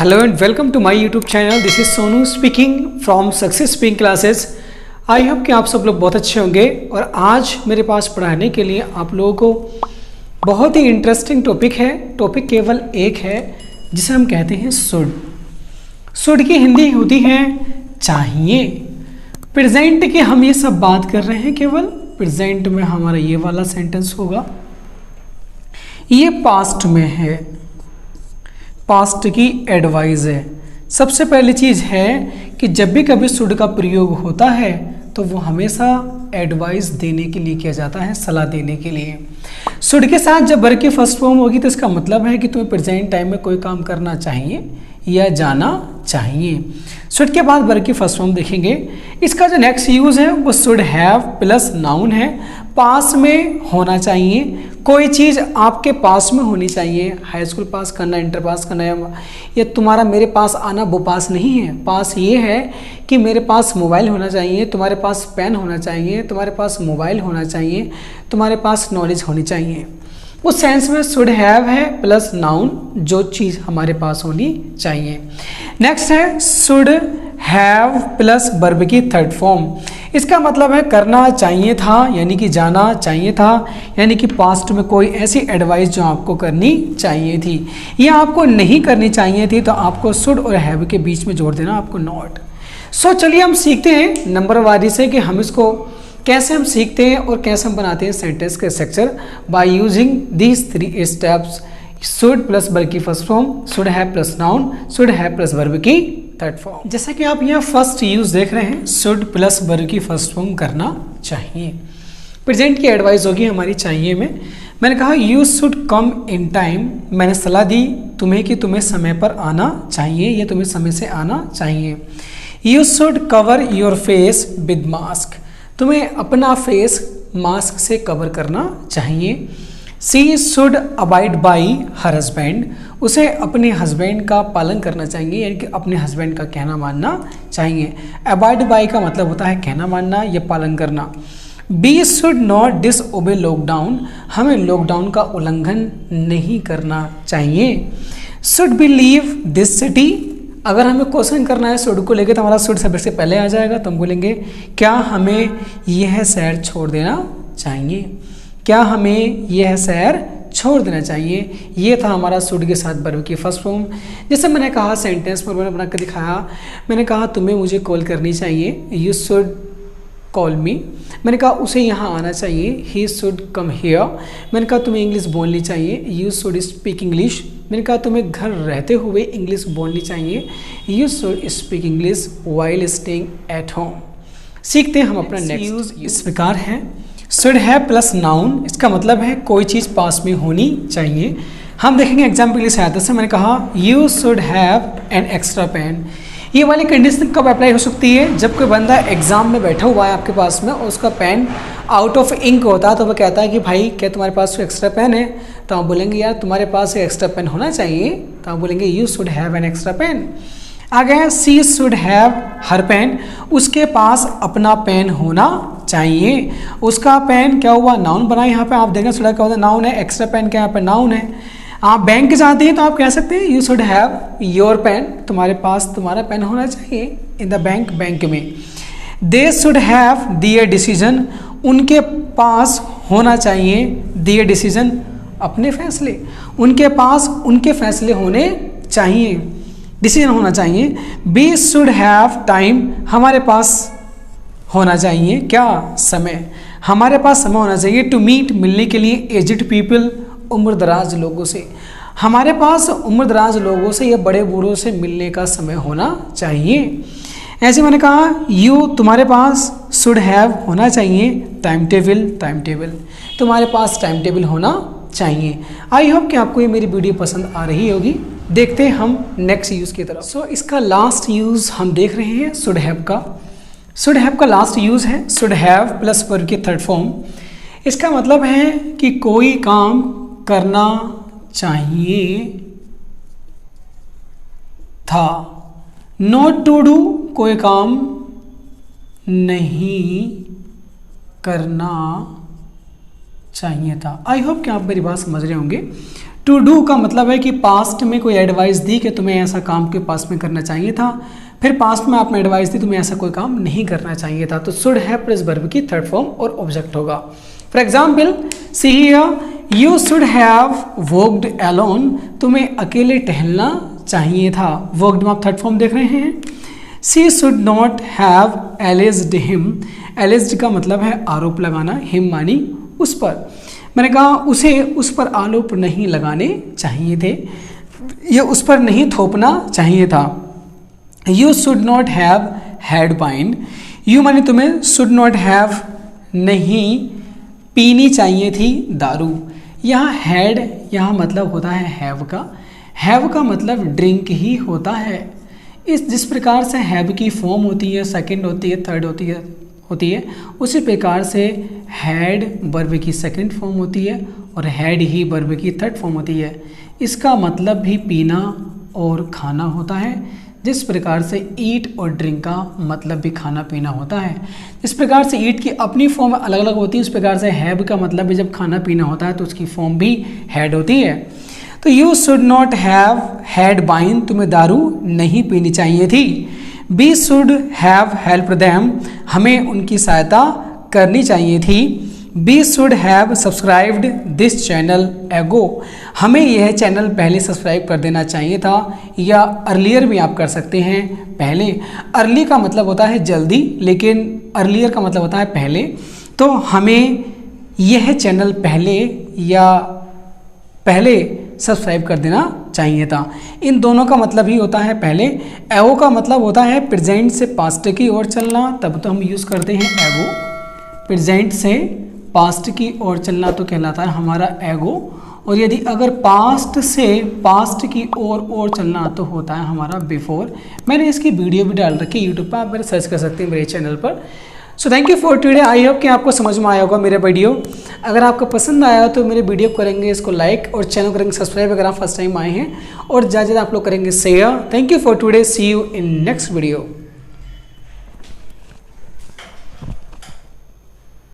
Hello and welcome to my YouTube channel. This is Sonu speaking from Success Speaking Classes. I hope कि आप सब लोग बहुत अच्छे होंगे और आज मेरे पास पढ़ाने के लिए आप लोगों को बहुत ही इंटरेस्टिंग टॉपिक है। टॉपिक केवल एक है जिसे हम कहते हैं शुड। शुड की हिंदी होती है चाहिए। प्रेजेंट की हम ये सब बात कर रहे हैं, केवल प्रेजेंट में हमारा ये वाला सेंटेंस होगा। ये पास्ट में है, पास्ट की एडवाइस है। सबसे पहली चीज़ है कि जब भी कभी शुड का प्रयोग होता है तो वो हमेशा एडवाइस देने के लिए किया जाता है, सलाह देने के लिए। शुड के साथ जब वर्ब की फर्स्ट फॉर्म होगी तो इसका मतलब है कि तुम्हें प्रेजेंट टाइम में कोई काम करना चाहिए या जाना चाहिए। शुड के बाद वर्ब की फर्स्ट फॉर्म देखेंगे। इसका जो नेक्स्ट यूज़ है वो शुड हैव प्लस नाउन है। पास में होना चाहिए, कोई चीज़ आपके पास में होनी चाहिए। हाई स्कूल पास करना, इंटर पास करना, या तुम्हारा मेरे पास आना वो पास नहीं है। पास ये है कि मेरे पास मोबाइल होना चाहिए, तुम्हारे पास पेन होना चाहिए, तुम्हारे पास मोबाइल होना चाहिए, तुम्हारे पास नॉलेज होनी चाहिए। उस सेंस में शुड हैव है प्लस नाउन, जो चीज़ हमारे पास होनी चाहिए। नेक्स्ट है शुड हैव प्लस वर्ब की थर्ड फॉर्म। इसका मतलब है करना चाहिए था, यानी कि जाना चाहिए था, यानी कि पास्ट में कोई ऐसी एडवाइस जो आपको करनी चाहिए थी या आपको नहीं करनी चाहिए थी, तो आपको शुड और हैव के बीच में जोड़ देना, आपको नॉट। सो चलिए हम सीखते हैं नंबर वारी से कि हम इसको कैसे हम सीखते हैं और कैसे हम बनाते हैं सेंटेंस के structure by using these 3 steps. Should plus verb की first form, should have plus noun, should have plus verb की थर्ड फॉर्म। जैसा कि आप यहाँ फर्स्ट यूज देख रहे हैं, शुड प्लस वर्ब की फर्स्ट फॉर्म करना चाहिए। प्रेजेंट की एडवाइस होगी हमारी चाहिए में। मैंने कहा you should come in time. मैंने सलाह दी तुम्हें कि तुम्हें समय पर आना चाहिए या तुम्हें समय से आना चाहिए। You should cover your face with mask. तुम्हें अपना फेस मास्क से कवर करना चाहिए। She should abide by her husband. उसे अपने हस्बैंड का पालन करना चाहिए, यानी कि अपने हस्बैंड का कहना मानना चाहिए। अबाइड बाई का मतलब होता है कहना मानना या पालन करना। We should not disobey lockdown. हमें लॉकडाउन का उल्लंघन नहीं करना चाहिए। Should we leave this city. अगर हमें क्वेश्चन करना है शुड को लेकर तो हमारा शुड सब्जेक्ट से पहले आ जाएगा, तो हम बोलेंगे क्या हमें यह शहर छोड़ देना चाहिए, क्या हमें यह शहर छोड़ देना चाहिए। ये था हमारा शुड के साथ वर्ब की फर्स्ट फॉर्म। जैसे मैंने कहा सेंटेंस में मैंने बना कर दिखाया। मैंने कहा तुम्हें मुझे कॉल करनी चाहिए, यू शुड कॉल मी। मैंने कहा उसे यहाँ आना चाहिए, ही शुड कम हियर। मैंने कहा तुम्हें इंग्लिश बोलनी चाहिए, यू शुड स्पीक इंग्लिश। मैंने कहा तुम्हें घर रहते हुए इंग्लिश बोलनी चाहिए, you should speak English while staying at home. सीखते हैं हम अपना नेक्स्ट यूज। इस प्रकार है शुड हैव प्लस नाउन। इसका मतलब है कोई चीज़ पास में होनी चाहिए। हम देखेंगे एग्जाम्पल की सहायता से। मैंने कहा you should have an extra pen. ये वाली कंडीशन कब अप्लाई हो सकती है? जब कोई बंदा एग्जाम में बैठा हुआ है आपके पास में और उसका पेन आउट ऑफ इंक होता है, तो वो कहता है कि भाई क्या तुम्हारे पास कोई एक्स्ट्रा पेन है? तो आप बोलेंगे यार तुम्हारे पास एक एक्स्ट्रा पेन होना चाहिए, तो आप बोलेंगे you should have an extra pen. आ गया she should have her pen. उसके पास अपना पेन होना चाहिए। उसका पेन क्या हुआ? नाउन बना। यहाँ पे आप देखें शुड क्या होता है? नाउन है। एक्स्ट्रा पेन क्या यहाँ पे? नाउन है। आप बैंक जाते हैं तो आप कह सकते हैं you should have your pen. तुम्हारे पास तुम्हारा पेन होना चाहिए इन द बैंक, बैंक में। They should have their decision. उनके पास होना चाहिए दियर डिसीजन, अपने फैसले। उनके पास उनके फैसले होने चाहिए, डिसीजन होना चाहिए। We should have time. हमारे पास होना चाहिए क्या? समय। हमारे पास समय होना चाहिए टू मीट, मिलने के लिए, एजिड पीपल, उम्र दराज लोगों से। हमारे पास उम्र दराज लोगों से या बड़े बूढ़ों से मिलने का समय होना चाहिए। ऐसे मैंने कहा यू तुम्हारे पास शुड हैव होना चाहिए टाइम टेबल, टाइम टेबल। तुम्हारे पास टाइम टेबल होना चाहिए। आई होप कि आपको ये मेरी वीडियो पसंद आ रही होगी। देखते हैं हम नेक्स्ट यूज़ की तरफ। सो इसका लास्ट यूज़ हम देख रहे हैं शुड हैव का। शुड हैव का लास्ट यूज़ है शुड हैव प्लस वर्ब की थर्ड फॉर्म। इसका मतलब है कि कोई काम करना चाहिए था। नॉट टू डू, कोई काम नहीं करना चाहिए था। आई होप कि आप मेरी बात समझ रहे होंगे। टू डू का मतलब है कि पास्ट में कोई एडवाइस दी कि तुम्हें ऐसा काम के पास्ट में करना चाहिए था, फिर पास्ट में आपने एडवाइस दी तुम्हें ऐसा कोई काम नहीं करना चाहिए था, तो शुड हैव प्लस वर्ब की थर्ड फॉर्म और ऑब्जेक्ट होगा। For example see here, you should have walked alone, तुम्हें अकेले टहलना चाहिए था। वॉक्ड में आप थर्ड फॉर्म देख रहे हैं। She should not have एलिज्ड him, एलिज्ड का मतलब है आरोप लगाना, हिम मानी उस पर, मैंने कहा उसे उस पर आरोप नहीं लगाने चाहिए थे, या उस पर नहीं थोपना चाहिए था। You should not have had wine, you माने तुम्हें, शुड नॉट हैव नहीं पीनी चाहिए थी दारू। यहाँ हैड यहाँ मतलब होता है हैव का मतलब ड्रिंक ही होता है। जिस प्रकार से हैव की फॉर्म होती है, सेकंड होती है, थर्ड होती है, उसी प्रकार से हैड वर्ब की सेकंड फॉर्म होती है और हैड ही वर्ब की थर्ड फॉर्म होती है। इसका मतलब भी पीना और खाना होता है, जिस प्रकार से ईट और ड्रिंक का मतलब भी खाना पीना होता है। इस प्रकार से ईट की अपनी फॉर्म अलग अलग होती है, उस प्रकार से हैव का मतलब भी जब खाना पीना होता है तो उसकी फॉर्म भी हैड होती है। तो you should not have had wine, तुम्हें दारू नहीं पीनी चाहिए थी। We should have help them, हमें उनकी सहायता करनी चाहिए थी। We should have subscribed this channel ago, हमें यह चैनल पहले सब्सक्राइब कर देना चाहिए था, या अर्लियर भी आप कर सकते हैं पहले। अर्ली का मतलब होता है जल्दी, लेकिन अर्लियर का मतलब होता है पहले। तो हमें यह चैनल पहले सब्सक्राइब कर देना चाहिए था। इन दोनों का मतलब ही होता है पहले। एगो का मतलब होता है प्रेजेंट से पास्ट की ओर चलना, तब तो हम यूज़ करते हैं एगो। प्रेजेंट से पास्ट की ओर चलना तो कहलाता है हमारा एगो, और यदि अगर पास्ट से पास्ट की ओर चलना तो होता है हमारा बिफोर। मैंने इसकी वीडियो भी डाल रखी है यूट्यूब पर, आप मेरे सर्च कर सकते हैं मेरे चैनल पर। So thank you for today. I hope कि आपको समझ में आया होगा मेरा वीडियो। अगर आपको पसंद आया तो मेरे वीडियो करेंगे इसको लाइक और चैनल करेंगे सब्सक्राइब अगर आप फर्स्ट टाइम आए हैं, और ज़्यादा आप लोग करेंगे share. Thank you for today, see you in next video.